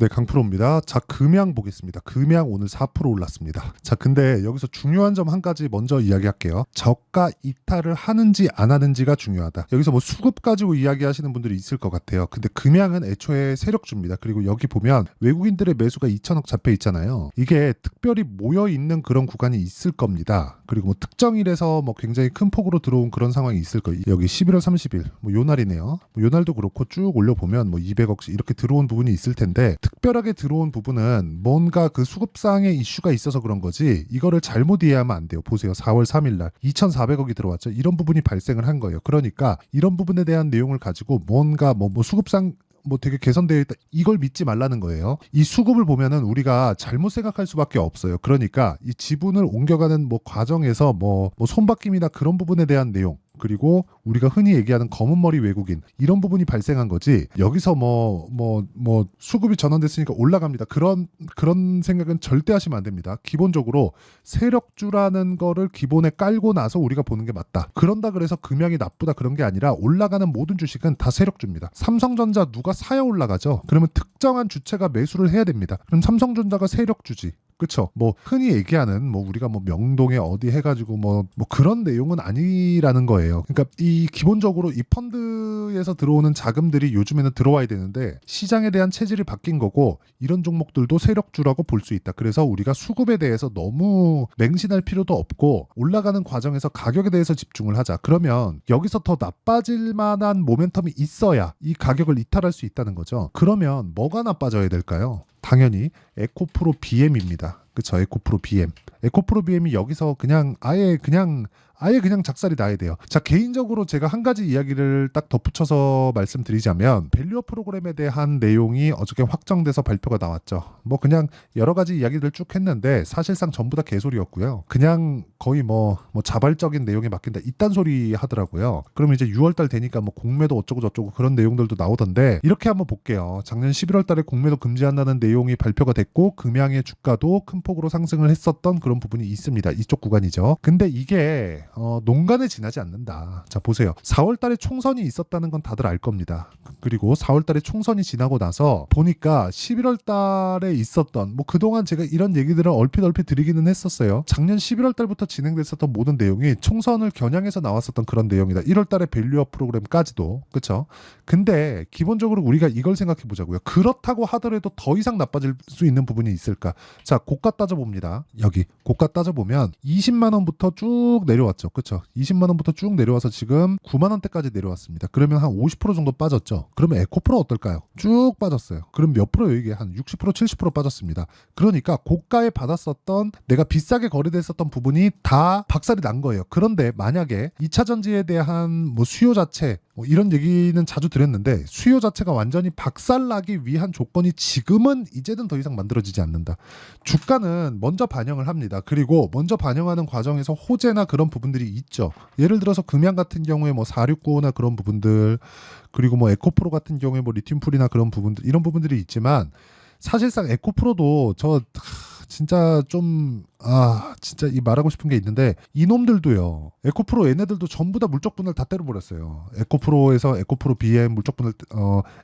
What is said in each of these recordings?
네, 강프로입니다. 자, 금양 보겠습니다. 금양 오늘 4% 올랐습니다. 자, 근데 여기서 중요한 점 한 가지 먼저 이야기할게요. 저가 이탈을 하는지 안 하는지가 중요하다. 여기서 뭐 수급 가지고 이야기하시는 분들이 있을 것 같아요. 근데 금양은 애초에 세력주입니다. 그리고 여기 보면 외국인들의 매수가 2천억 잡혀 있잖아요. 이게 특별히 모여 있는 그런 구간이 있을 겁니다. 그리고 뭐 특정일에서 뭐 굉장히 큰 폭으로 들어온 그런 상황이 있을 거예요. 여기 11월 30일 뭐 요 날이네요. 뭐 요 날도 그렇고 쭉 올려보면 뭐 200억씩 이렇게 들어온 부분이 있을 텐데, 특별하게 들어온 부분은 뭔가 그 수급상의 이슈가 있어서 그런 거지 이거를 잘못 이해하면 안 돼요. 보세요. 4월 3일 날 2,400억이 들어왔죠. 이런 부분이 발생을 한 거예요. 그러니까 이런 부분에 대한 내용을 가지고 뭔가 뭐 수급상 뭐 되게 개선되어 있다, 이걸 믿지 말라는 거예요. 이 수급을 보면은 우리가 잘못 생각할 수밖에 없어요. 그러니까 이 지분을 옮겨가는 뭐 과정에서 뭐 손바뀜이나 그런 부분에 대한 내용, 그리고 우리가 흔히 얘기하는 검은 머리 외국인, 이런 부분이 발생한 거지, 여기서 뭐 수급이 전환됐으니까 올라갑니다, 그런 생각은 절대 하시면 안 됩니다. 기본적으로 세력주라는 거를 기본에 깔고 나서 우리가 보는 게 맞다. 그런다 그래서 금양이 나쁘다 그런 게 아니라 올라가는 모든 주식은 다 세력주입니다. 삼성전자 누가 사야 올라가죠? 그러면 특정한 주체가 매수를 해야 됩니다. 그럼 삼성전자가 세력주지. 그쵸? 뭐 흔히 얘기하는 뭐 우리가 뭐 명동에 어디 해가지고 뭐 그런 내용은 아니라는 거예요. 그러니까 이 기본적으로 이 펀드에서 들어오는 자금들이 요즘에는 들어와야 되는데 시장에 대한 체질이 바뀐 거고, 이런 종목들도 세력주라고 볼 수 있다. 그래서 우리가 수급에 대해서 너무 맹신할 필요도 없고 올라가는 과정에서 가격에 대해서 집중을 하자. 그러면 여기서 더 나빠질 만한 모멘텀이 있어야 이 가격을 이탈할 수 있다는 거죠. 그러면 뭐가 나빠져야 될까요? 당연히 에코프로 BM입니다. 그쵸? 에코프로 BM. 에코프로 BM이 여기서 아예 그냥 작살이 나야 돼요. 자, 개인적으로 제가 한 가지 이야기를 딱 덧붙여서 말씀드리자면, 밸류어 프로그램에 대한 내용이 어저께 확정돼서 발표가 나왔죠. 뭐 그냥 여러 가지 이야기를 쭉 했는데 사실상 전부 다 개소리였고요. 그냥 거의 뭐 자발적인 내용에 맡긴다 이딴 소리 하더라고요. 그러면 이제 6월달 되니까 뭐 공매도 어쩌고 저쩌고 그런 내용들도 나오던데, 이렇게 한번 볼게요. 작년 11월달에 공매도 금지한다는 내용이 발표가 됐고 금양의 주가도 큰 폭으로 상승을 했었던 그런 부분이 있습니다. 이쪽 구간이죠. 근데 이게 농간에 지나지 않는다. 자, 보세요. 4월달에 총선이 있었다는 건 다들 알 겁니다. 그리고 4월달에 총선이 지나고 나서 보니까 11월달에 있었던 뭐 그동안 제가 이런 얘기들을 얼핏 드리기는 했었어요. 작년 11월달부터 진행됐었던 모든 내용이 총선을 겨냥해서 나왔었던 그런 내용이다. 1월달에 밸류업 프로그램까지도. 그렇죠? 근데 기본적으로 우리가 이걸 생각해 보자고요. 그렇다고 하더라도 더 이상 나빠질 수 있는 부분이 있을까? 자, 고가 따져봅니다. 여기 고가 따져보면 20만 원부터 쭉 내려왔죠. 그렇죠? 20만 원부터 쭉 내려와서 지금 9만 원대까지 내려왔습니다. 그러면 한 50% 정도 빠졌죠. 그러면 에코프로 어떨까요? 쭉 빠졌어요. 그럼 몇 프로요? 이게 한 60%, 70% 빠졌습니다. 그러니까 고가에 받았었던, 내가 비싸게 거래됐었던 부분이 다 박살이 난 거예요. 그런데 만약에 2차 전지에 대한 뭐 수요 자체, 뭐 이런 얘기는 자주 드렸는데, 수요 자체가 완전히 박살나기 위한 조건이 지금은 이제는 더 이상 만들어지지 않는다. 주가는 먼저 반영을 합니다. 그리고 먼저 반영하는 과정에서 호재나 그런 부분들이 있죠. 예를 들어서 금양 같은 경우에 뭐 4695나 그런 부분들, 그리고 뭐 에코프로 같은 경우에 뭐 리튬풀이나 그런 부분들, 이런 부분들이 있지만, 사실상 에코프로도 진짜 진짜 이 말하고 싶은 게 있는데, 이놈들도요, 에코프로 얘네들도 전부 다 물적 분할 다 때려버렸어요. 에코프로에서 에코프로 BM 물적 분할,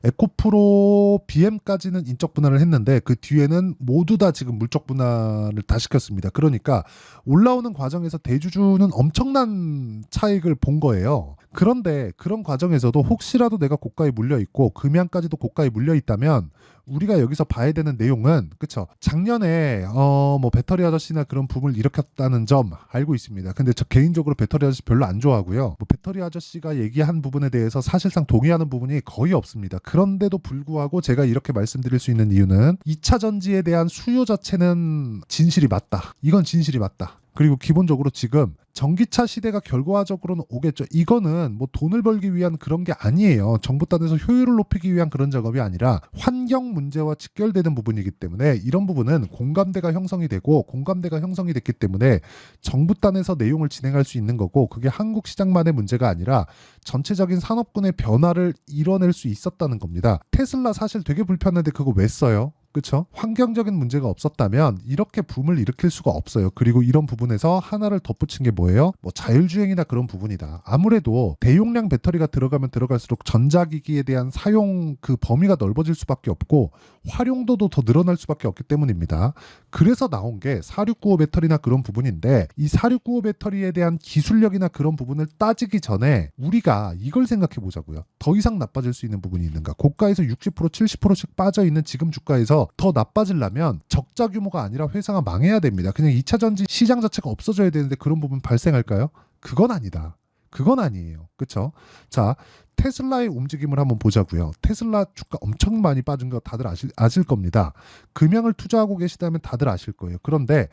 에코프로 BM까지는 인적 분할을 했는데 그 뒤에는 모두 다 지금 물적 분할을 다 시켰습니다. 그러니까 올라오는 과정에서 대주주는 엄청난 차익을 본 거예요. 그런데 그런 과정에서도 혹시라도 내가 고가에 물려있고 금양까지도 고가에 물려있다면 우리가 여기서 봐야 되는 내용은, 그쵸, 작년에 뭐 배터리 아저씨나 그런 붐을 일으켰다는 점 알고 있습니다. 근데 저 개인적으로 배터리 아저씨 별로 안 좋아하고요. 뭐 배터리 아저씨가 얘기한 부분에 대해서 사실상 동의하는 부분이 거의 없습니다. 그런데도 불구하고 제가 이렇게 말씀드릴 수 있는 이유는 2차 전지에 대한 수요 자체는 진실이 맞다. 이건 진실이 맞다. 그리고 기본적으로 지금 전기차 시대가 결과적으로는 오겠죠. 이거는 뭐 돈을 벌기 위한 그런 게 아니에요. 정부 단에서 효율을 높이기 위한 그런 작업이 아니라 환경 문제와 직결되는 부분이기 때문에, 이런 부분은 공감대가 형성이 되고, 공감대가 형성이 됐기 때문에 정부 단에서 내용을 진행할 수 있는 거고, 그게 한국 시장만의 문제가 아니라 전체적인 산업군의 변화를 이뤄낼 수 있었다는 겁니다. 테슬라 사실 되게 불편한데 그거 왜 써요? 그렇죠? 환경적인 문제가 없었다면 이렇게 붐을 일으킬 수가 없어요. 그리고 이런 부분에서 하나를 덧붙인 게 뭐예요? 뭐 자율주행이나 그런 부분이다. 아무래도 대용량 배터리가 들어가면 들어갈수록 전자기기에 대한 사용 그 범위가 넓어질 수밖에 없고 활용도도 더 늘어날 수밖에 없기 때문입니다. 그래서 나온 게 4695 배터리나 그런 부분인데 이 4695 배터리에 대한 기술력이나 그런 부분을 따지기 전에 우리가 이걸 생각해 보자고요. 더 이상 나빠질 수 있는 부분이 있는가? 고가에서 60% 70%씩 빠져 있는 지금 주가에서 더 나빠지려면 적자 규모가 아니라 회사가 망해야 됩니다. 그냥 2차 전지 시장 자체가 없어져야 되는데 그런 부분 발생할까요? 그건 아니다. 그건 아니에요. 그렇죠? 자, 테슬라의 움직임을 한번 보자고요. 테슬라 주가 엄청 많이 빠진 거 다들 아실 겁니다. 금양을 투자하고 계시다면 다들 아실 거예요. 그런데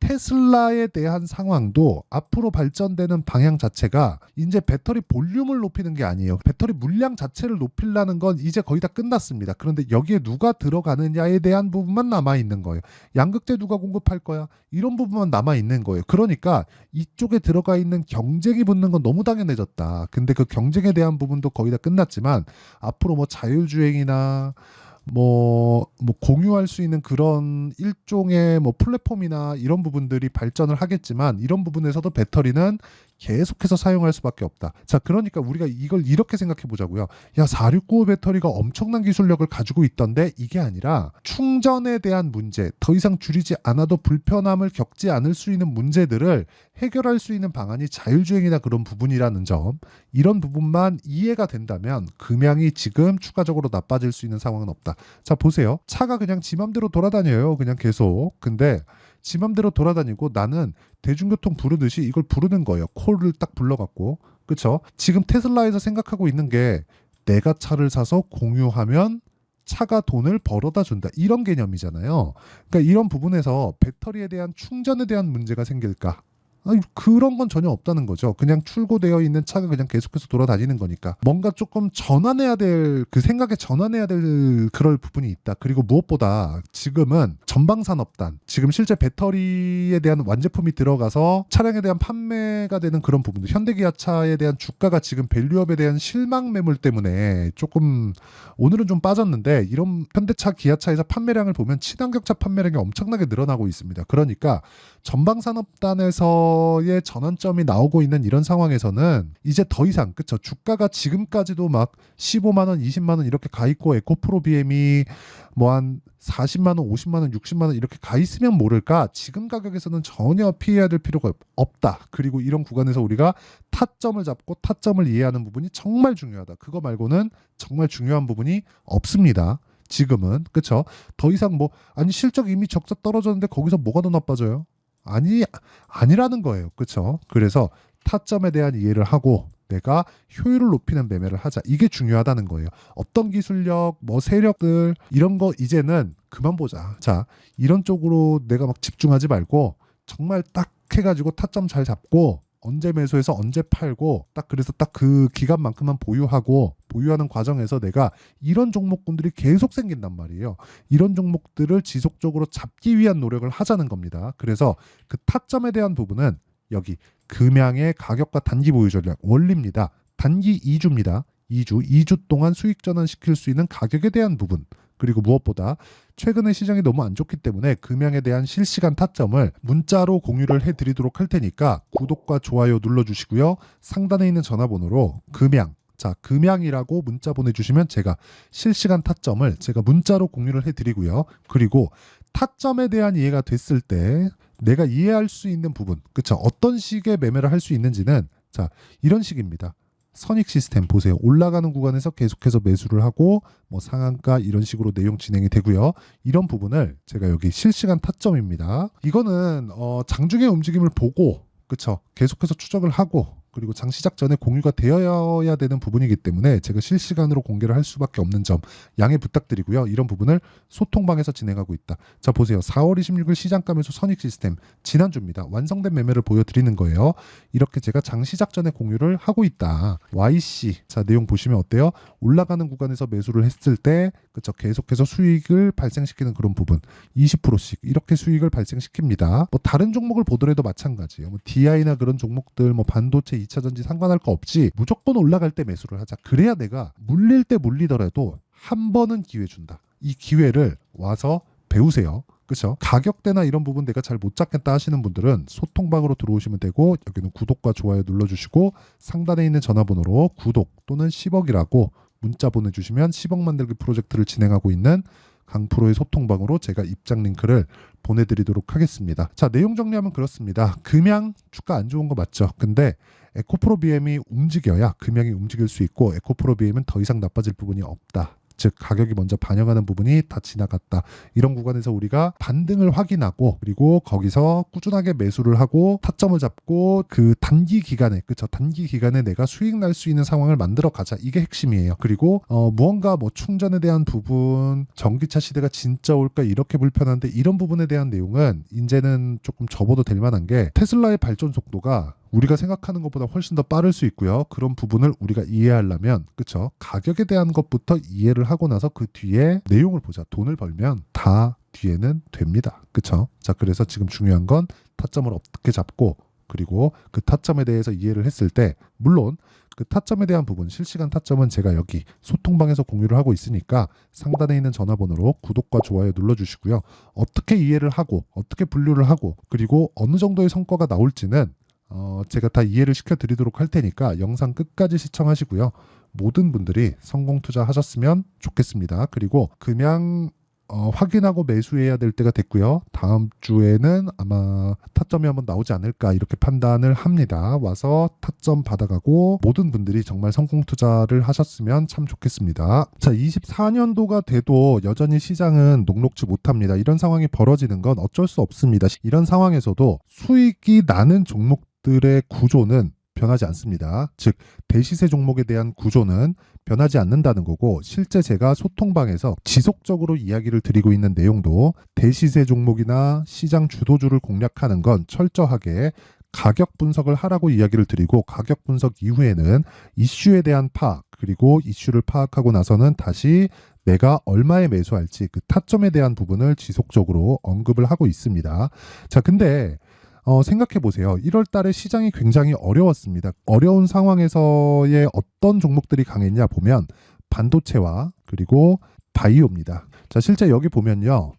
테슬라에 대한 상황도 앞으로 발전되는 방향 자체가 이제 배터리 볼륨을 높이는 게 아니에요. 배터리 물량 자체를 높이려는 건 이제 거의 다 끝났습니다. 그런데 여기에 누가 들어가느냐에 대한 부분만 남아있는 거예요. 양극재 누가 공급할 거야? 이런 부분만 남아있는 거예요. 그러니까 이쪽에 들어가 있는 경쟁이 붙는 건 너무 당연해졌다. 근데 그 경쟁에 대한 부분도 거의 다 끝났지만 앞으로 뭐 자율주행이나 뭐 공유할 수 있는 그런 일종의 뭐 플랫폼이나 이런 부분들이 발전을 하겠지만 이런 부분에서도 배터리는 계속해서 사용할 수밖에 없다. 자, 그러니까 우리가 이걸 이렇게 생각해 보자고요. 야, 4695 배터리가 엄청난 기술력을 가지고 있던데 이게 아니라 충전에 대한 문제, 더 이상 줄이지 않아도 불편함을 겪지 않을 수 있는 문제들을 해결할 수 있는 방안이 자율주행이나 그런 부분이라는 점, 이런 부분만 이해가 된다면 금양이 지금 추가적으로 나빠질 수 있는 상황은 없다. 자, 보세요. 차가 그냥 지 맘대로 돌아다녀요. 그냥 계속. 근데 지 맘대로 돌아다니고 나는 대중교통 부르듯이 이걸 부르는 거예요. 콜을 딱 불러갖고. 그쵸? 지금 테슬라에서 생각하고 있는 게 내가 차를 사서 공유하면 차가 돈을 벌어다 준다. 이런 개념이잖아요. 그러니까 이런 부분에서 배터리에 대한 충전에 대한 문제가 생길까? 아니, 그런 건 전혀 없다는 거죠. 그냥 출고되어 있는 차가 그냥 계속해서 돌아다니는 거니까. 뭔가 조금 전환해야 될, 그 생각에 전환해야 될 그럴 부분이 있다. 그리고 무엇보다 지금은 전방산업단, 지금 실제 배터리에 대한 완제품이 들어가서 차량에 대한 판매가 되는 그런 부분들, 현대기아차에 대한 주가가 지금 밸류업에 대한 실망 매물 때문에 조금 오늘은 좀 빠졌는데, 이런 현대차, 기아차에서 판매량을 보면 친환경차 판매량이 엄청나게 늘어나고 있습니다. 그러니까 전방산업단에서의 전환점이 나오고 있는 이런 상황에서는 이제 더 이상, 그쵸, 주가가 지금까지도 막 15만 원, 20만 원 이렇게 가 있고 에코프로 BM이 뭐 한 40만 원, 50만 원, 60만 원 이렇게 가 있으면 모를까, 지금 가격에서는 전혀 피해야 될 필요가 없다. 그리고 이런 구간에서 우리가 타점을 잡고 타점을 이해하는 부분이 정말 중요하다. 그거 말고는 정말 중요한 부분이 없습니다. 지금은. 그쵸? 더 이상 뭐 아니 실적 이미 적자 떨어졌는데 거기서 뭐가 더 나빠져요? 아니라는 거예요. 그렇죠? 그래서 타점에 대한 이해를 하고 내가 효율을 높이는 매매를 하자. 이게 중요하다는 거예요. 어떤 기술력, 뭐 세력들 이런 거 이제는 그만 보자. 자, 이런 쪽으로 내가 막 집중하지 말고 정말 딱 해가지고 타점 잘 잡고 언제 매수해서 언제 팔고 딱, 그래서 딱 그 기간만큼만 보유하고, 보유하는 과정에서 내가 이런 종목군들이 계속 생긴단 말이에요. 이런 종목들을 지속적으로 잡기 위한 노력을 하자는 겁니다. 그래서 그 타점에 대한 부분은 여기 금양의 가격과 단기 보유 전략 원리입니다. 단기 2주입니다. 2주 동안 수익 전환시킬 수 있는 가격에 대한 부분, 그리고 무엇보다 최근에 시장이 너무 안 좋기 때문에 금양에 대한 실시간 타점을 문자로 공유를 해드리도록 할 테니까 구독과 좋아요 눌러주시고요. 상단에 있는 전화번호로 금양, 자, 금양이라고 문자 보내주시면 제가 실시간 타점을 제가 문자로 공유를 해드리고요. 그리고 타점에 대한 이해가 됐을 때 내가 이해할 수 있는 부분, 그쵸? 어떤 식의 매매를 할 수 있는지는 자, 이런 식입니다. 선익 시스템 보세요. 올라가는 구간에서 계속해서 매수를 하고 뭐 상한가 이런 식으로 내용 진행이 되고요. 이런 부분을 제가 여기 실시간 타점입니다. 이거는 장중의 움직임을 보고, 그쵸, 계속해서 추적을 하고, 그리고 장 시작 전에 공유가 되어야 되는 부분이기 때문에 제가 실시간으로 공개를 할 수밖에 없는 점 양해 부탁드리고요. 이런 부분을 소통방에서 진행하고 있다. 자, 보세요. 4월 26일 시장가 매수 선익 시스템 지난주입니다. 완성된 매매를 보여드리는 거예요. 이렇게 제가 장 시작 전에 공유를 하고 있다. YC, 자, 내용 보시면 어때요? 올라가는 구간에서 매수를 했을 때, 그쵸, 계속해서 수익을 발생시키는 그런 부분 20%씩 이렇게 수익을 발생시킵니다. 뭐 다른 종목을 보더라도 마찬가지예요. 뭐 DI나 그런 종목들, 뭐 반도체, 2차 전지 상관할 거 없이 무조건 올라갈 때 매수를 하자. 그래야 내가 물릴 때 물리더라도 한 번은 기회 준다. 이 기회를 와서 배우세요. 그렇죠? 가격대나 이런 부분 내가 잘 못 잡겠다 하시는 분들은 소통방으로 들어오시면 되고, 여기는 구독과 좋아요 눌러주시고 상단에 있는 전화번호로 구독 또는 10억이라고 문자 보내주시면 10억 만들기 프로젝트를 진행하고 있는 강프로의 소통방으로 제가 입장 링크를 보내드리도록 하겠습니다. 자, 내용 정리하면 그렇습니다. 금양 주가 안 좋은 거 맞죠? 근데 에코프로 BM이 움직여야 금양이 움직일 수 있고, 에코프로 BM은 더 이상 나빠질 부분이 없다. 즉 가격이 먼저 반영하는 부분이 다 지나갔다. 이런 구간에서 우리가 반등을 확인하고, 그리고 거기서 꾸준하게 매수를 하고 타점을 잡고 그 단기 기간에, 그쵸, 단기 기간에 내가 수익 날 수 있는 상황을 만들어 가자. 이게 핵심이에요. 그리고 무언가 뭐 충전에 대한 부분, 전기차 시대가 진짜 올까 이렇게 불편한데, 이런 부분에 대한 내용은 이제는 조금 접어도 될 만한 게, 테슬라의 발전 속도가 우리가 생각하는 것보다 훨씬 더 빠를 수 있고요. 그런 부분을 우리가 이해하려면, 그쵸, 가격에 대한 것부터 이해를 하고 나서 그 뒤에 내용을 보자. 돈을 벌면 다 뒤에는 됩니다. 그쵸? 자, 그래서 지금 중요한 건 타점을 어떻게 잡고, 그리고 그 타점에 대해서 이해를 했을 때, 물론 그 타점에 대한 부분, 실시간 타점은 제가 여기 소통방에서 공유를 하고 있으니까 상단에 있는 전화번호로 구독과 좋아요 눌러주시고요. 어떻게 이해를 하고, 어떻게 분류를 하고, 그리고 어느 정도의 성과가 나올지는 제가 다 이해를 시켜드리도록 할 테니까 영상 끝까지 시청하시고요. 모든 분들이 성공 투자하셨으면 좋겠습니다. 그리고 금양 확인하고 매수해야 될 때가 됐고요. 다음 주에는 아마 타점이 한번 나오지 않을까 이렇게 판단을 합니다. 와서 타점 받아가고 모든 분들이 정말 성공 투자를 하셨으면 참 좋겠습니다. 자, 24년도가 돼도 여전히 시장은 녹록지 못합니다. 이런 상황이 벌어지는 건 어쩔 수 없습니다. 이런 상황에서도 수익이 나는 종목들의 구조는 변하지 않습니다. 즉 대시세 종목에 대한 구조는 변하지 않는다는 거고, 실제 제가 소통방에서 지속적으로 이야기를 드리고 있는 내용도 대시세 종목이나 시장 주도주를 공략하는 건 철저하게 가격 분석을 하라고 이야기를 드리고, 가격 분석 이후에는 이슈에 대한 파악, 그리고 이슈를 파악하고 나서는 다시 내가 얼마에 매수할지 그 타점에 대한 부분을 지속적으로 언급을 하고 있습니다. 자, 근데 생각해 보세요. 1월 달에 시장이 굉장히 어려웠습니다. 어려운 상황에서의 어떤 종목들이 강했냐 보면 반도체와 그리고 바이오입니다. 자, 실제 여기 보면요.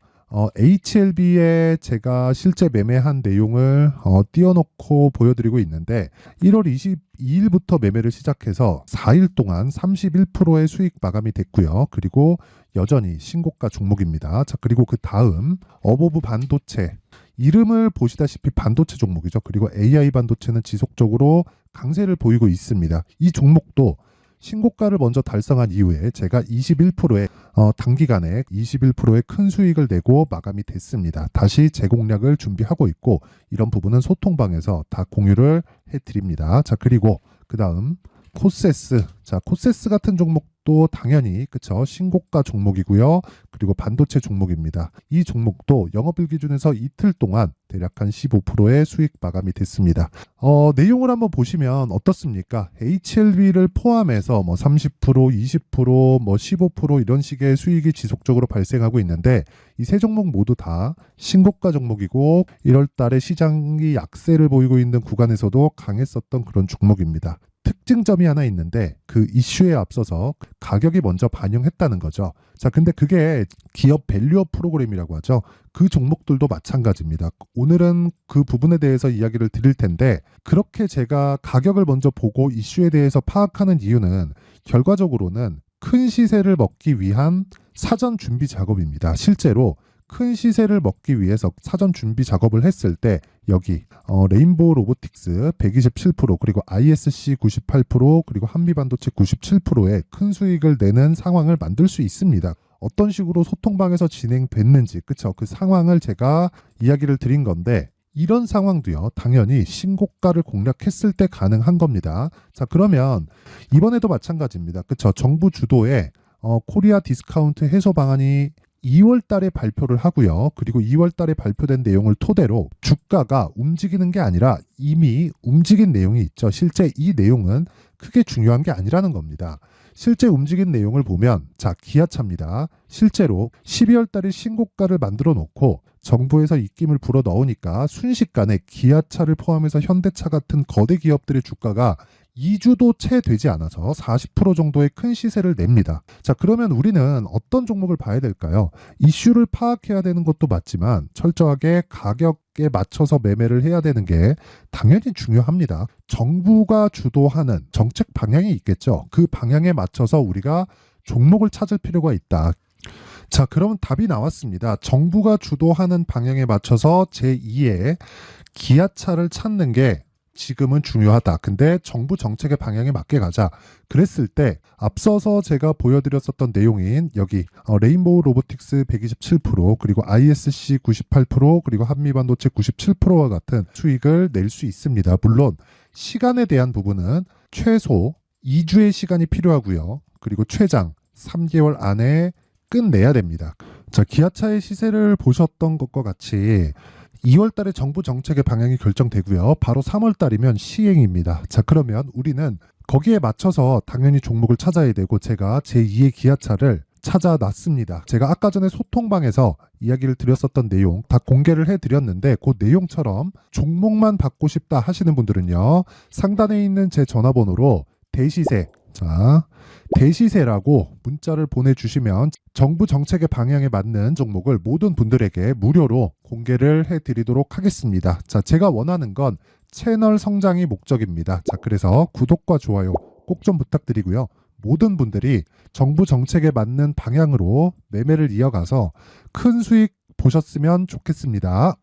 HLB에 제가 실제 매매한 내용을 띄워놓고 보여드리고 있는데, 1월 22일부터 매매를 시작해서 4일 동안 31%의 수익 마감이 됐고요. 그리고 여전히 신고가 종목입니다. 자, 그리고 그 다음 어보브 반도체, 이름을 보시다시피 반도체 종목이죠. 그리고 AI 반도체는 지속적으로 강세를 보이고 있습니다. 이 종목도 신고가를 먼저 달성한 이후에 제가 21%의 단기간에 21%의 큰 수익을 내고 마감이 됐습니다. 다시 재공략을 준비하고 있고, 이런 부분은 소통방에서 다 공유를 해드립니다. 자, 그리고 그 다음 코세스. 자, 코세스 같은 종목도 당연히 그쵸, 신고가 종목이고요. 그리고 반도체 종목입니다. 이 종목도 영업일 기준에서 이틀 동안 대략 한 15%의 수익 마감이 됐습니다. 내용을 한번 보시면 어떻습니까? HLB를 포함해서 뭐 30%, 20%, 뭐 15% 이런 식의 수익이 지속적으로 발생하고 있는데, 이 세 종목 모두 다 신고가 종목이고 1월 달에 시장이 약세를 보이고 있는 구간에서도 강했었던 그런 종목입니다. 특징점이 하나 있는데, 그 이슈에 앞서서 가격이 먼저 반영했다는 거죠. 자, 근데 그게 기업 밸류업 프로그램이라고 하죠. 그 종목들도 마찬가지입니다. 오늘은 그 부분에 대해서 이야기를 드릴 텐데, 그렇게 제가 가격을 먼저 보고 이슈에 대해서 파악하는 이유는 결과적으로는 큰 시세를 먹기 위한 사전 준비 작업입니다. 실제로 큰 시세를 먹기 위해서 사전 준비 작업을 했을 때 여기 레인보우 로보틱스 127%, 그리고 ISC 98%, 그리고 한미반도체 97%의 큰 수익을 내는 상황을 만들 수 있습니다. 어떤 식으로 소통방에서 진행됐는지, 그쵸, 그 상황을 제가 이야기를 드린 건데, 이런 상황도요 당연히 신고가를 공략했을 때 가능한 겁니다. 자, 그러면 이번에도 마찬가지입니다. 그쵸, 정부 주도의 코리아 디스카운트 해소 방안이 2월 달에 발표를 하고요. 그리고 2월 달에 발표된 내용을 토대로 주가가 움직이는 게 아니라 이미 움직인 내용이 있죠. 실제 이 내용은 크게 중요한 게 아니라는 겁니다. 실제 움직인 내용을 보면, 자, 기아차입니다. 실제로 12월 달에 신고가를 만들어 놓고 정부에서 입김을 불어 넣으니까 순식간에 기아차를 포함해서 현대차 같은 거대 기업들의 주가가 2주도 채 되지 않아서 40% 정도의 큰 시세를 냅니다. 자, 그러면 우리는 어떤 종목을 봐야 될까요? 이슈를 파악해야 되는 것도 맞지만 철저하게 가격에 맞춰서 매매를 해야 되는 게 당연히 중요합니다. 정부가 주도하는 정책 방향이 있겠죠. 그 방향에 맞춰서 우리가 종목을 찾을 필요가 있다. 자, 그럼 답이 나왔습니다. 정부가 주도하는 방향에 맞춰서 제2의 기아차를 찾는 게 지금은 중요하다. 근데 정부 정책의 방향에 맞게 가자. 그랬을 때 앞서서 제가 보여드렸었던 내용인 여기 레인보우 로보틱스 127% 그리고 ISC 98% 그리고 한미반도체 97%와 같은 수익을 낼 수 있습니다. 물론 시간에 대한 부분은 최소 2주의 시간이 필요하고요. 그리고 최장 3개월 안에 끝내야 됩니다. 자, 기아차의 시세를 보셨던 것과 같이 2월 달에 정부 정책의 방향이 결정되고요. 바로 3월 달이면 시행입니다. 자, 그러면 우리는 거기에 맞춰서 당연히 종목을 찾아야 되고 제가 제2의 기아차를 찾아놨습니다. 제가 아까 전에 소통방에서 이야기를 드렸었던 내용 다 공개를 해드렸는데 그 내용처럼 종목만 받고 싶다 하시는 분들은요. 상단에 있는 제 전화번호로 대시세, 자, 대시세라고 문자를 보내주시면 정부 정책의 방향에 맞는 종목을 모든 분들에게 무료로 공개를 해드리도록 하겠습니다. 자, 제가 원하는 건 채널 성장이 목적입니다. 자, 그래서 구독과 좋아요 꼭 좀 부탁드리고요. 모든 분들이 정부 정책에 맞는 방향으로 매매를 이어가서 큰 수익 보셨으면 좋겠습니다.